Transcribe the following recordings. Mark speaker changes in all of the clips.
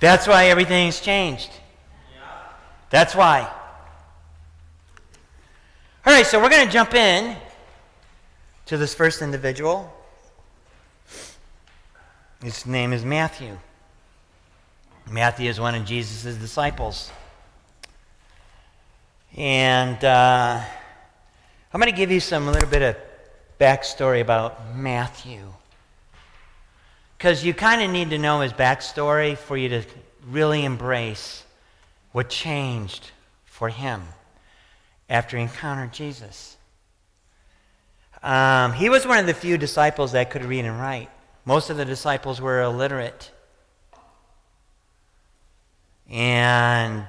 Speaker 1: That's why everything's changed. That's why. All right, so we're going to jump in to this first individual. His name is Matthew. Matthew is one of Jesus' disciples. And I'm going to give you a little bit of backstory about Matthew. Because you kind of need to know his backstory for you to really embrace what changed for him after he encountered Jesus. He was one of the few disciples that could read and write. Most of the disciples were illiterate. And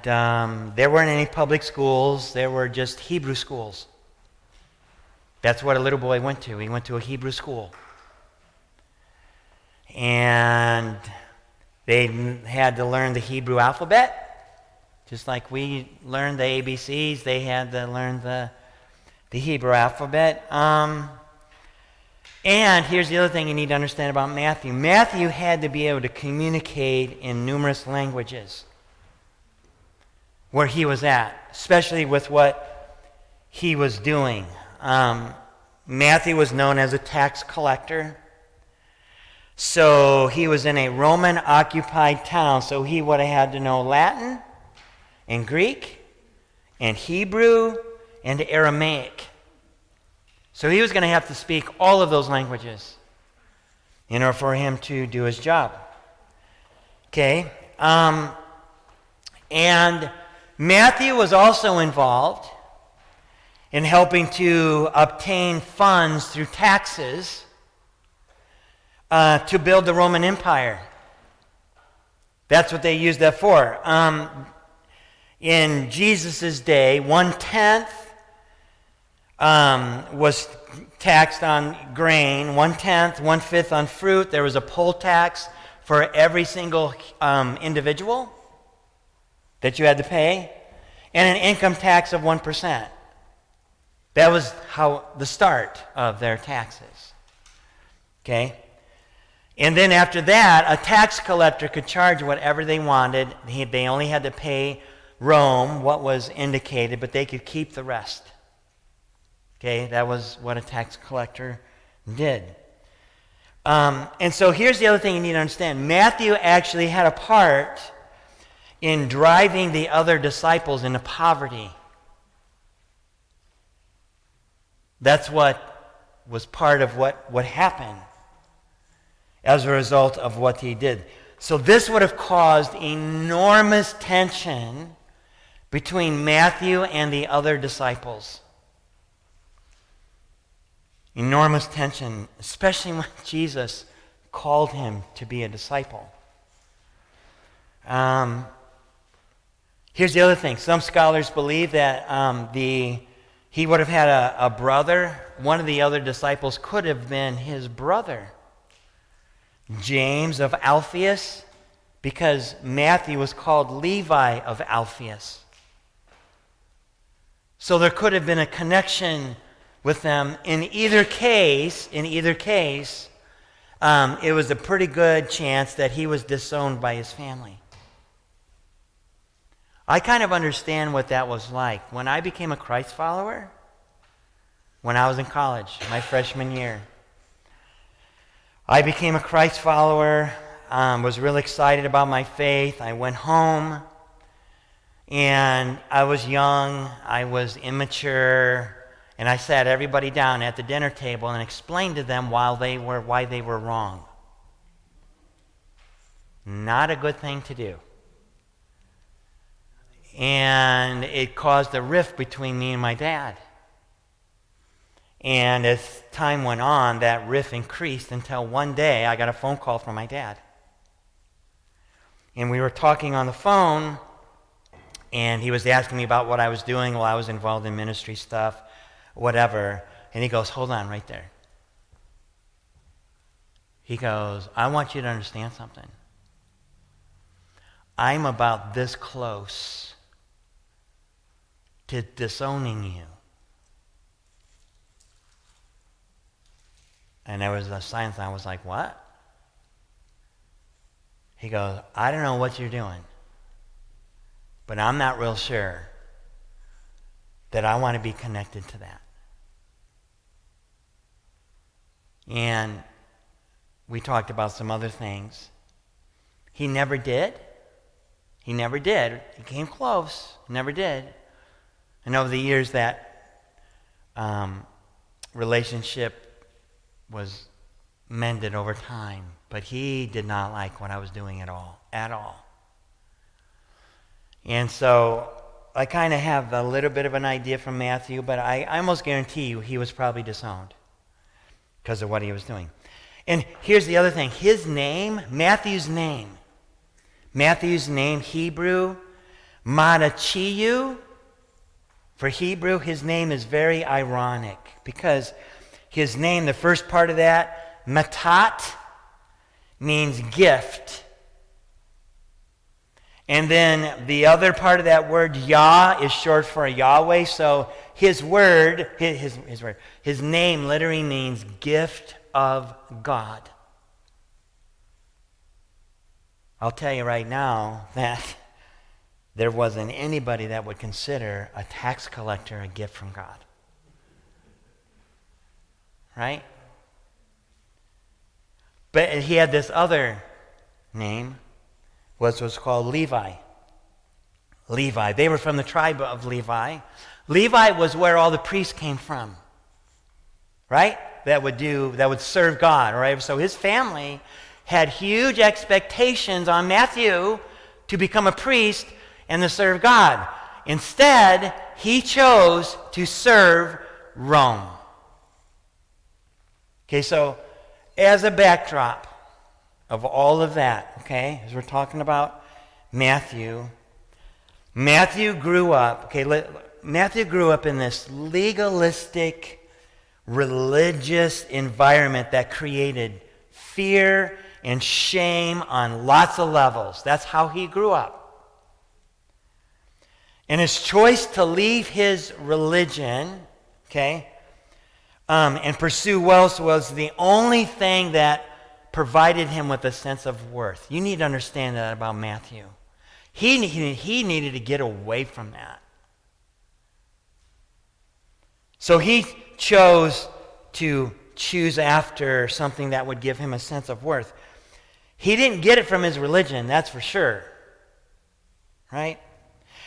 Speaker 1: there weren't any public schools. There were just Hebrew schools. That's what a little boy went to. He went to a Hebrew school. And they had to learn the Hebrew alphabet. Just like we learned the ABCs, they had to learn the Hebrew alphabet. And here's the other thing you need to understand about Matthew. Matthew had to be able to communicate in numerous languages where he was at, especially with what he was doing. Matthew was known as a tax collector. So he was in a Roman-occupied town, so he would have had to know Latin and Greek and Hebrew and Aramaic. So he was going to have to speak all of those languages in order for him to do his job. Okay? And Matthew was also involved in helping to obtain funds through taxes to build the Roman Empire. That's what they used that for. In Jesus' day, 1/10 was taxed on grain, 1/10, 1/5 on fruit. There was a poll tax for every single individual that you had to pay, and an income tax of 1%. That was the start of their taxes. Okay? And then after that, a tax collector could charge whatever they wanted. They only had to pay Rome what was indicated, but they could keep the rest. Okay, that was what a tax collector did. And so here's the other thing you need to understand. Matthew actually had a part in driving the other disciples into poverty. That's what was part of what happened as a result of what he did. So this would have caused enormous tension between Matthew and the other disciples. Enormous tension, especially when Jesus called him to be a disciple. Here's the other thing. Some scholars believe that he would have had a brother. One of the other disciples could have been his brother, James of Alphaeus, because Matthew was called Levi of Alphaeus. So there could have been a connection with them. In either case, it was a pretty good chance that he was disowned by his family. I kind of understand what that was like. When I became a Christ follower, when I was in college, my freshman year, I became a Christ follower, was really excited about my faith. I went home, and I was young, I was immature, and I sat everybody down at the dinner table and explained to them why they were wrong. Not a good thing to do. And it caused a rift between me and my dad. And as time went on, that rift increased until one day I got a phone call from my dad. And we were talking on the phone, and he was asking me about what I was doing while I was involved in ministry stuff, whatever. And he goes, "Hold on right there." He goes, "I want you to understand something. I'm about this close to disowning you." And there was a silence, and I was like, "What?" He goes, I don't know what you're doing, but I'm not real sure that I want to be connected to that. And we talked about some other things. He never did. He never did. He came close. Never did. And over the years, that relationship was mended over time. But he did not like what I was doing at all. At all. And so I kind of have a little bit of an idea from Matthew, but I almost guarantee you he was probably disowned because of what he was doing. And here's the other thing. His name, Matthew's name, Hebrew, Matachiyu, for Hebrew, his name is very ironic because his name, the first part of that, matat, means gift. And then the other part of that word, Yah, is short for Yahweh. So his name literally means gift of God. I'll tell you right now that there wasn't anybody that would consider a tax collector a gift from God. Right? But he had this other name, was called Levi. Levi. They were from the tribe of Levi. Levi was where all the priests came from. Right? That would serve God. Right? So his family had huge expectations on Matthew to become a priest and to serve God. Instead, he chose to serve Rome. Okay, so as a backdrop of all of that, okay, as we're talking about Matthew grew up in this legalistic, religious environment that created fear and shame on lots of levels. That's how he grew up. And his choice to leave his religion, okay, and pursue wealth was the only thing that provided him with a sense of worth. You need to understand that about Matthew. He needed to get away from that. So he chose to choose after something that would give him a sense of worth. He didn't get it from his religion, that's for sure. Right?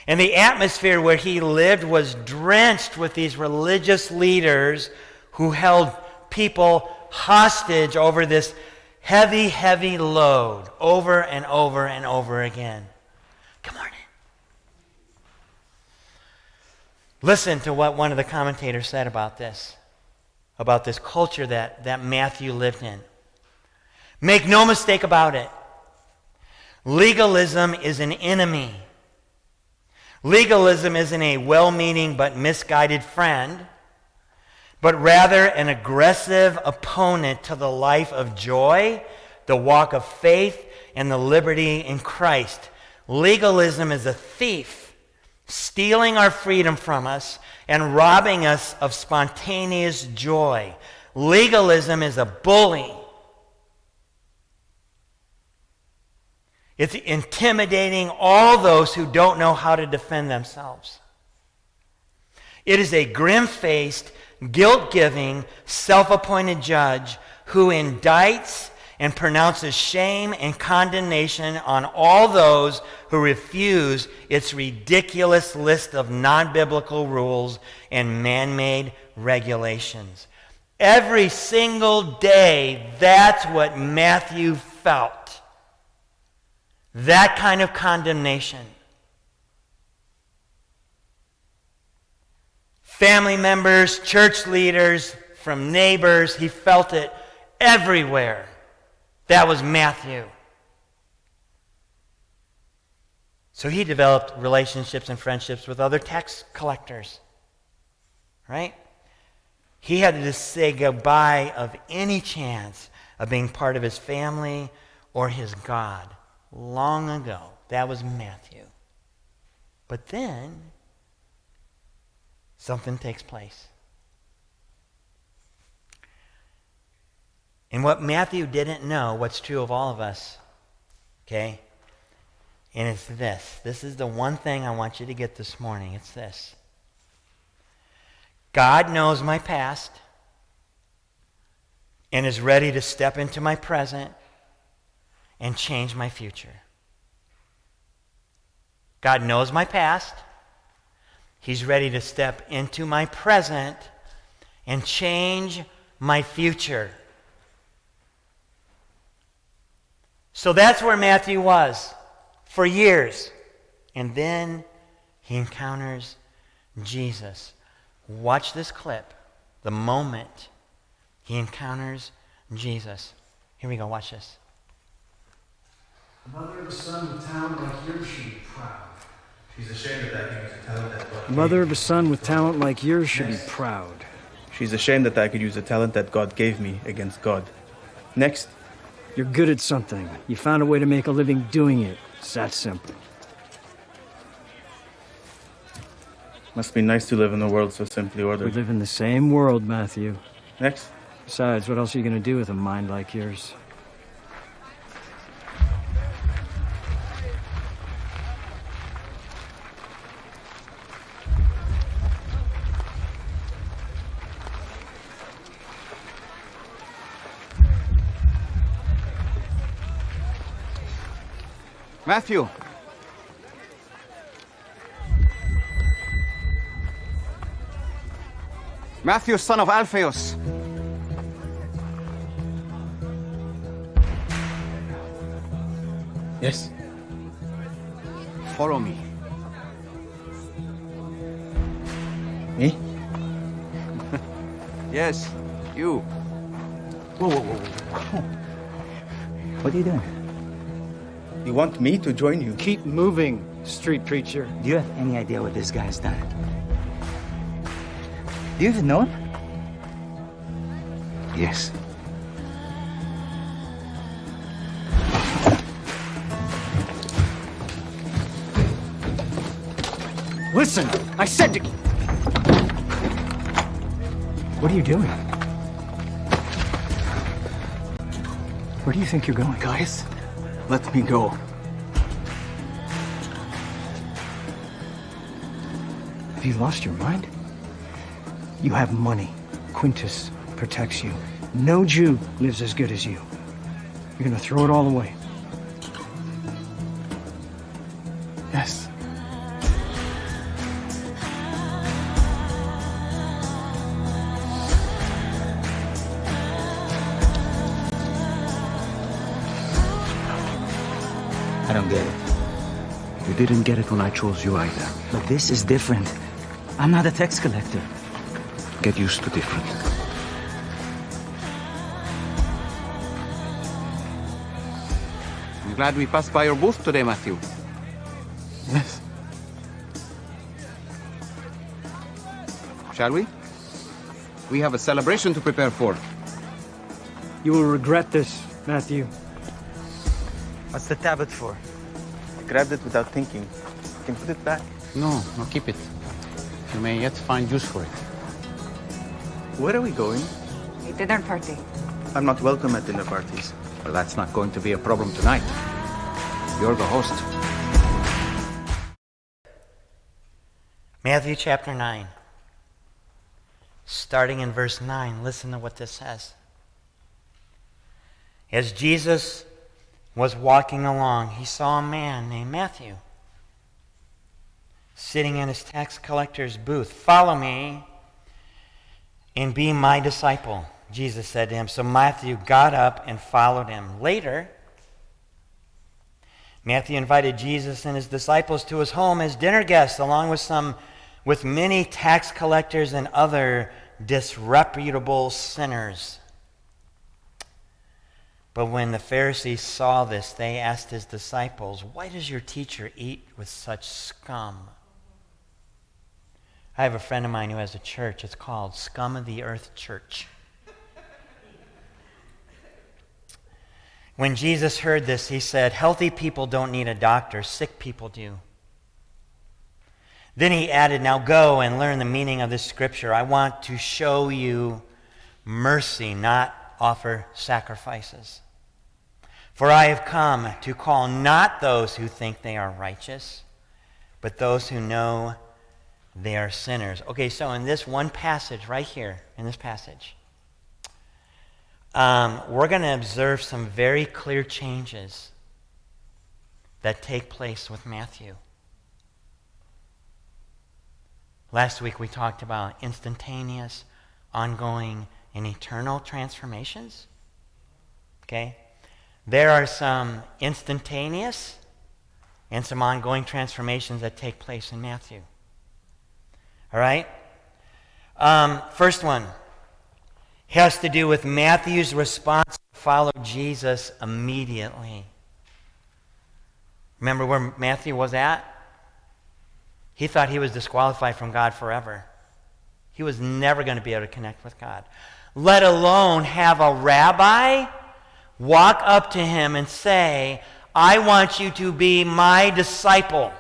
Speaker 1: And the atmosphere where he lived was drenched with these religious leaders who held people hostage over this heavy, heavy load over and over and over again. Good morning. Listen to what one of the commentators said about this culture that Matthew lived in. Make no mistake about it. Legalism is an enemy. Legalism isn't a well-meaning but misguided friend, but rather an aggressive opponent to the life of joy, the walk of faith, and the liberty in Christ. Legalism is a thief, stealing our freedom from us and robbing us of spontaneous joy. Legalism is a bully. It's intimidating all those who don't know how to defend themselves. It is a grim-faced, guilt-giving, self-appointed judge who indicts and pronounces shame and condemnation on all those who refuse its ridiculous list of non-biblical rules and man-made regulations. Every single day, that's what Matthew felt. That kind of condemnation. Family members, church leaders, from neighbors, he felt it everywhere. That was Matthew. So he developed relationships and friendships with other tax collectors. Right? He had to say goodbye of any chance of being part of his family or his God. Long ago. That was Matthew. But then, something takes place. And what Matthew didn't know, what's true of all of us, Okay? And it's this. This is the one thing I want you to get this morning. It's this. God knows my past and is ready to step into my present and change my future. God knows my past. He's ready to step into my present and change my future. So that's where Matthew was for years. And then he encounters Jesus. Watch this clip. The moment he encounters Jesus. Here we go. Watch this.
Speaker 2: The mother of a son with talent like yours should be proud.
Speaker 3: She's ashamed of that I could use a talent that God
Speaker 2: The mother of a son with talent like yours should be proud.
Speaker 3: She's ashamed that I could use a talent that God gave me against God. Next.
Speaker 2: You're good at something. You found a way to make a living doing it. It's that simple.
Speaker 3: Must be nice to live in a world so simply
Speaker 2: We
Speaker 3: ordered.
Speaker 2: live in the same world, Matthew.
Speaker 3: Next.
Speaker 2: Besides, what else are you going to do with a mind like yours?
Speaker 4: Matthew! Matthew, son of Alphaeus!
Speaker 3: Yes.
Speaker 4: Follow me.
Speaker 3: Me?
Speaker 4: Yes, you.
Speaker 3: Whoa, whoa, whoa, whoa. What are you doing? You want me to join you?
Speaker 2: Keep moving, street preacher.
Speaker 5: Do you have any idea what this guy has done? Do you even know him?
Speaker 4: Yes.
Speaker 2: Listen, I said to... What are you doing? Where do you think you're going?
Speaker 4: Guys, let me go.
Speaker 2: Have you lost your mind? You have money. Quintus protects you. No Jew lives as good as you. You're gonna throw it all away.
Speaker 4: Yes.
Speaker 5: I don't get it.
Speaker 4: You didn't get it when I chose you either.
Speaker 5: But this is different. I'm not a tax collector.
Speaker 4: Get used to different. I'm glad we passed by your booth today, Matthew.
Speaker 3: Yes.
Speaker 4: Shall we? We have a celebration to prepare for.
Speaker 2: You will regret this, Matthew.
Speaker 5: What's the tablet for?
Speaker 3: I grabbed it without thinking. You can put it back.
Speaker 6: No, keep it. You may yet find use for it.
Speaker 3: Where are we going?
Speaker 7: A dinner party.
Speaker 3: I'm not welcome at dinner parties.
Speaker 4: Well, that's not going to be a problem tonight. You're the host.
Speaker 1: Matthew chapter 9. Starting in verse 9, listen to what this says. As Jesus was walking along, he saw a man named Matthew sitting in his tax collector's booth. "Follow me and be my disciple," Jesus said to him. So Matthew got up and followed him. Later, Matthew invited Jesus and his disciples to his home as dinner guests, along with many tax collectors and other disreputable sinners. But when the Pharisees saw this, they asked his disciples, "Why does your teacher eat with such scum?" I have a friend of mine who has a church. It's called Scum of the Earth Church. When Jesus heard this, he said, "Healthy people don't need a doctor, sick people do." Then he added, "Now go and learn the meaning of this scripture. I want to show you mercy, not offer sacrifices. For I have come to call not those who think they are righteous, but those who know they are sinners. Okay, so in this one passage right here, in this passage, we're going to observe some very clear changes that take place with Matthew. Last week we talked about instantaneous, ongoing, and eternal transformations. Okay? There are some instantaneous and some ongoing transformations that take place in Matthew. All right? First one has to do with Matthew's response to follow Jesus immediately. Remember where Matthew was at? He thought he was disqualified from God forever. He was never going to be able to connect with God, let alone have a rabbi walk up to him and say, I want you to be my disciple.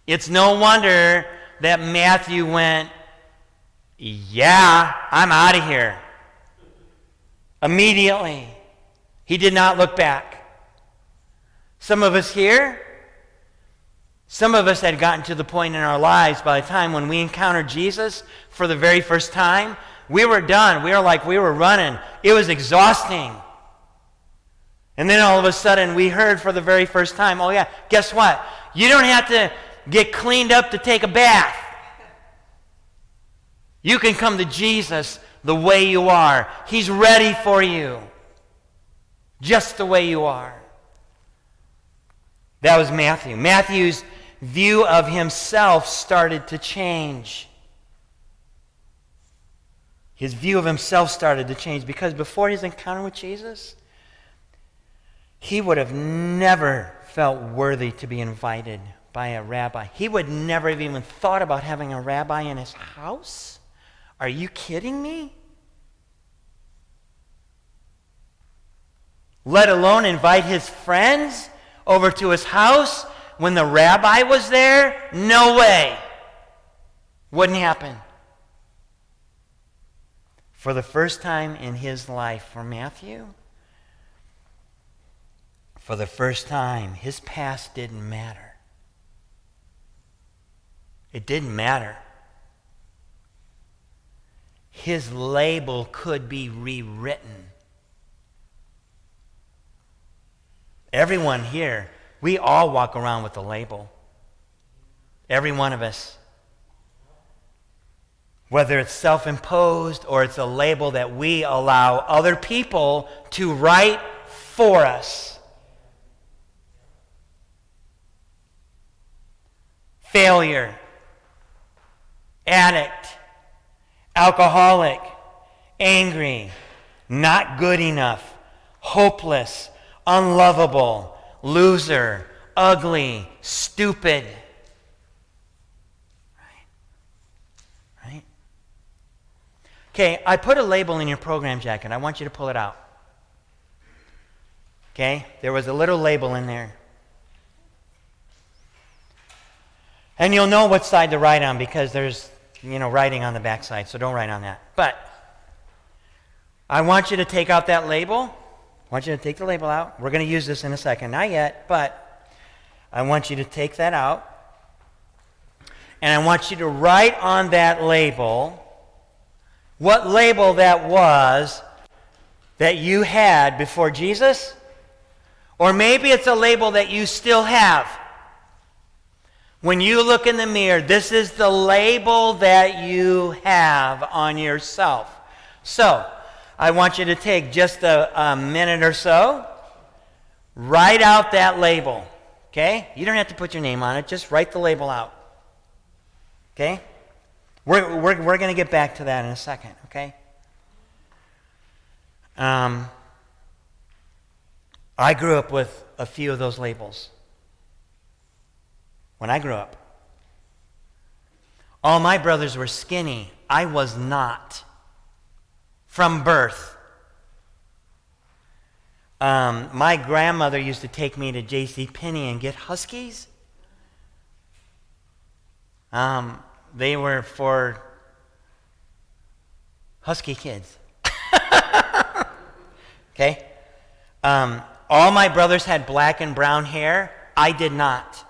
Speaker 1: It's no wonder that Matthew went, yeah, I'm out of here. Immediately. He did not look back. Some of us here, some of us had gotten to the point in our lives by the time when we encountered Jesus for the very first time, we were done. We were running. It was exhausting. And then all of a sudden we heard for the very first time, oh yeah, guess what? You don't have to get cleaned up to take a bath. You can come to Jesus the way you are. He's ready for you. Just the way you are. That was Matthew. Matthew's view of himself started to change. His view of himself started to change because before his encounter with Jesus, he would have never felt worthy to be invited by a rabbi. He would never have even thought about having a rabbi in his house. Are you kidding me? Let alone invite his friends over to his house when the rabbi was there? No way. Wouldn't happen. For the first time in his life, for Matthew, for the first time, his past didn't matter. It didn't matter. His label could be rewritten. Everyone here, we all walk around with a label. Every one of us. Whether it's self-imposed or it's a label that we allow other people to write for us. Failure, addict, alcoholic, angry, not good enough, hopeless, unlovable, loser, ugly, stupid. Right? Okay, I put a label in your program jacket. I want you to pull it out. Okay? There was a little label in there. And you'll know what side to write on because there's, writing on the back side, so don't write on that. But I want you to take out that label. I want you to take the label out. We're going to use this in a second. Not yet, but I want you to take that out. And I want you to write on that label what label that was that you had before Jesus. Or maybe it's a label that you still have. When you look in the mirror, this is the label that you have on yourself. So, I want you to take just a minute or so, write out that label, okay? You don't have to put your name on it, just write the label out, okay? We're going to get back to that in a second, okay? I grew up with a few of those labels. When I grew up, all my brothers were skinny. I was not. From birth. My grandmother used to take me to JCPenney and get Huskies. They were for Husky kids. Okay? All my brothers had black and brown hair. I did not.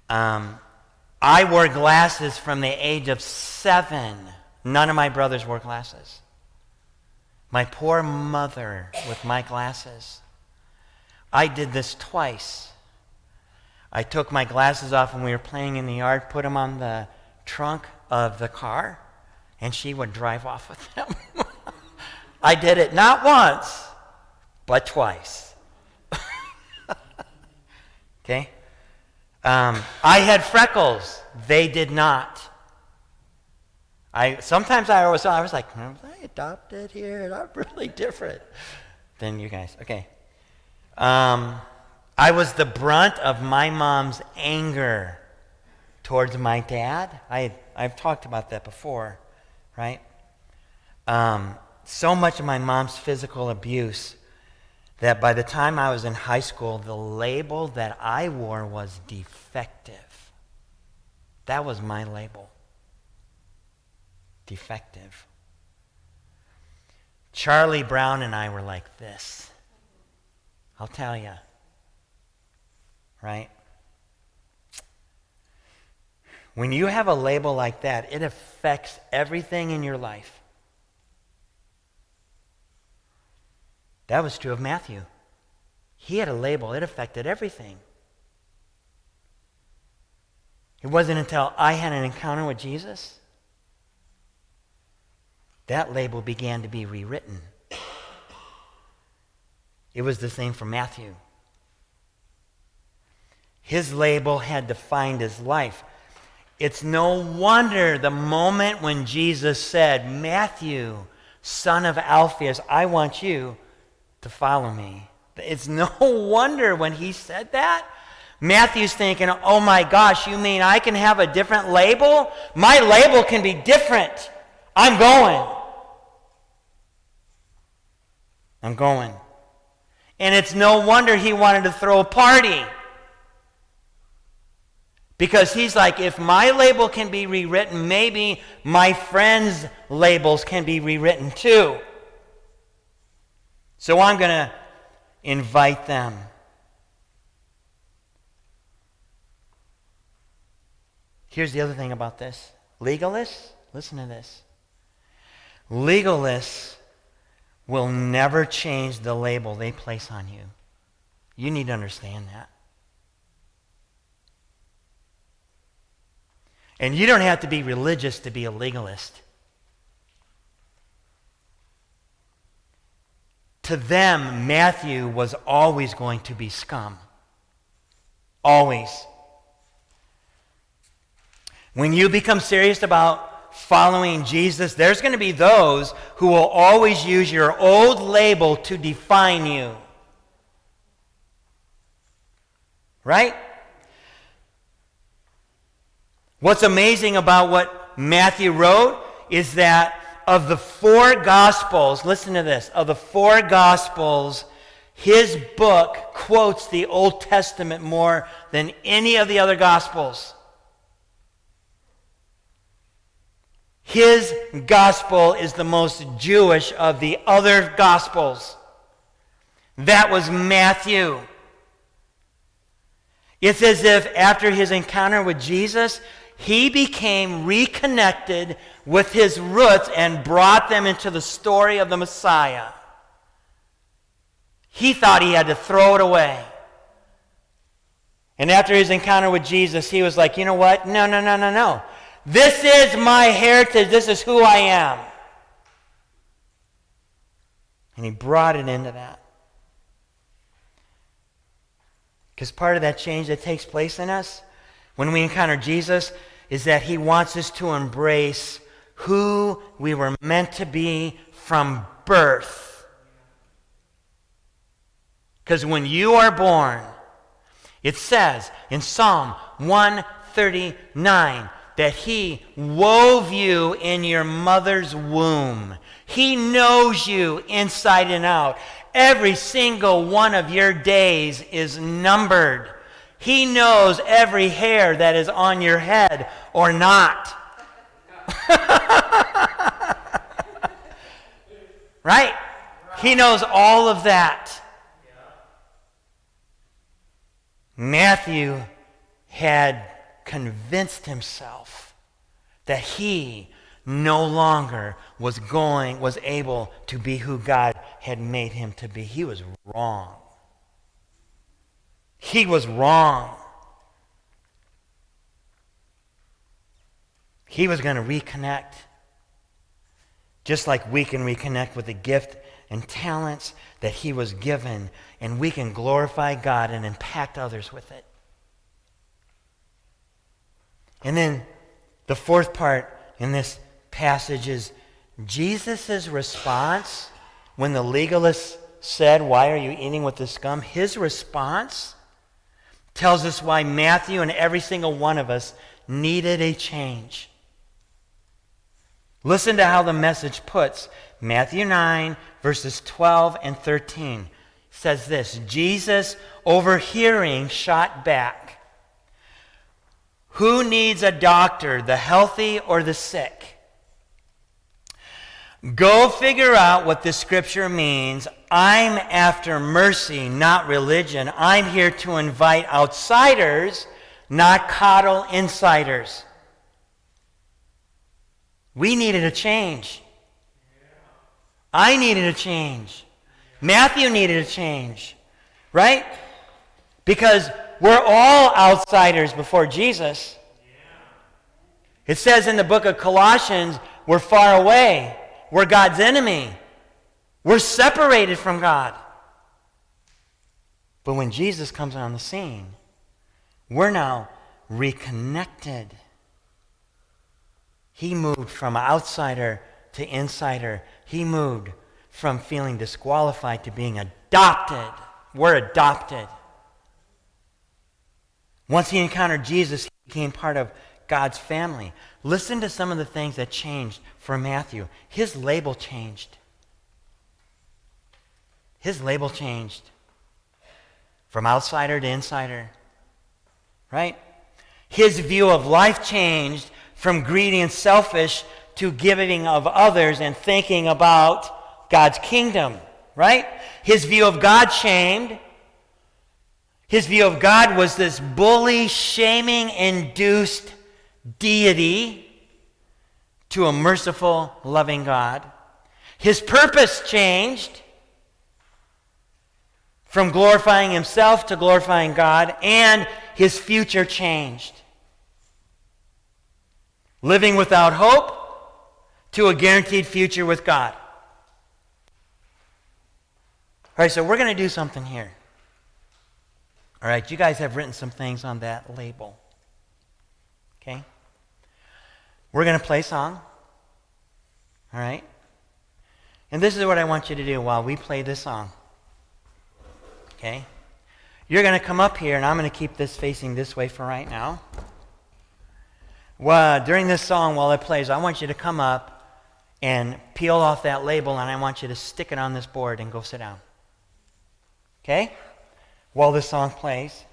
Speaker 1: I wore glasses from the age of 7. None of my brothers wore glasses. My poor mother with my glasses. I did this twice. I took my glasses off when we were playing in the yard, put them on the trunk of the car, and she would drive off with them. I did it not once, but twice. Okay? I had freckles. They did not. Sometimes I was like, was I adopted here? I'm really different than you guys. Okay. I was the brunt of my mom's anger towards my dad. I've talked about that before, right? So much of my mom's physical abuse that by the time I was in high school, the label that I wore was defective. That was my label. Defective. Charlie Brown and I were like this. I'll tell you. Right? When you have a label like that, it affects everything in your life. That was true of Matthew. He had a label. It affected everything. It wasn't until I had an encounter with Jesus that label began to be rewritten. It was the same for Matthew. His label had defined his life. It's no wonder the moment when Jesus said, Matthew, son of Alphaeus, I want you to follow me. It's no wonder when he said that, Matthew's thinking, oh my gosh, you mean I can have a different label? My label can be different. I'm going. I'm going. And it's no wonder he wanted to throw a party. Because he's like, if my label can be rewritten, maybe my friends' labels can be rewritten too. So I'm going to invite them. Here's the other thing about this. Legalists, listen to this. Legalists will never change the label they place on you. You need to understand that. And you don't have to be religious to be a legalist. To them, Matthew was always going to be scum. Always. When you become serious about following Jesus, there's going to be those who will always use your old label to define you. Right? What's amazing about what Matthew wrote is that of the 4 Gospels, listen to this, of the 4 Gospels, his book quotes the Old Testament more than any of the other Gospels. His gospel is the most Jewish of the other Gospels. That was Matthew. It's as if after his encounter with Jesus, he became reconnected with his roots and brought them into the story of the Messiah. He thought he had to throw it away. And after his encounter with Jesus, he was like, you know what? No. This is my heritage. This is who I am. And he brought it into that. Because part of that change that takes place in us when we encounter Jesus is that he wants us to embrace who we were meant to be from birth. Because when you are born, it says in Psalm 139 that he wove you in your mother's womb. He knows you inside and out. Every single one of your days is numbered. He knows every hair that is on your head or not. Right? He knows all of that. Matthew had convinced himself that he no longer was able to be who God had made him to be. He was wrong. He was wrong. He was going to reconnect. Just like we can reconnect with the gift and talents that he was given, and we can glorify God and impact others with it. And then the fourth part in this passage is Jesus' response when the legalists said, "Why are you eating with the scum?" His response tells us why Matthew and every single one of us needed a change. Listen to how the Message puts Matthew 9, verses 12 and 13. Says this: Jesus, overhearing, shot back, "Who needs a doctor, the healthy or the sick? Go figure out what this scripture means. I'm after mercy, not religion. I'm here to invite outsiders, not coddle insiders." We needed a change. I needed a change. Matthew needed a change. Right? Because we're all outsiders before Jesus. It says in the book of Colossians, we're far away. We're God's enemy. We're separated from God. But when Jesus comes on the scene, we're now reconnected. He moved from outsider to insider. He moved from feeling disqualified to being adopted. We're adopted. Once he encountered Jesus, he became part of God's family. Listen to some of the things that changed for Matthew. His label changed. His label changed from outsider to insider. Right? His view of life changed from greedy and selfish to giving of others and thinking about God's kingdom. Right? His view of God changed. His view of God was this bully, shaming-induced deity to a merciful, loving God. His purpose changed from glorifying himself to glorifying God, and his future changed. Living without hope to a guaranteed future with God. All right, so we're going to do something here. All right, you guys have written some things on that label. Okay? We're going to play a song. All right? And this is what I want you to do while we play this song. Okay? You're going to come up here, and I'm going to keep this facing this way for right now. Well, during this song, while it plays, I want you to come up and peel off that label, and I want you to stick it on this board and go sit down. Okay? While this song plays.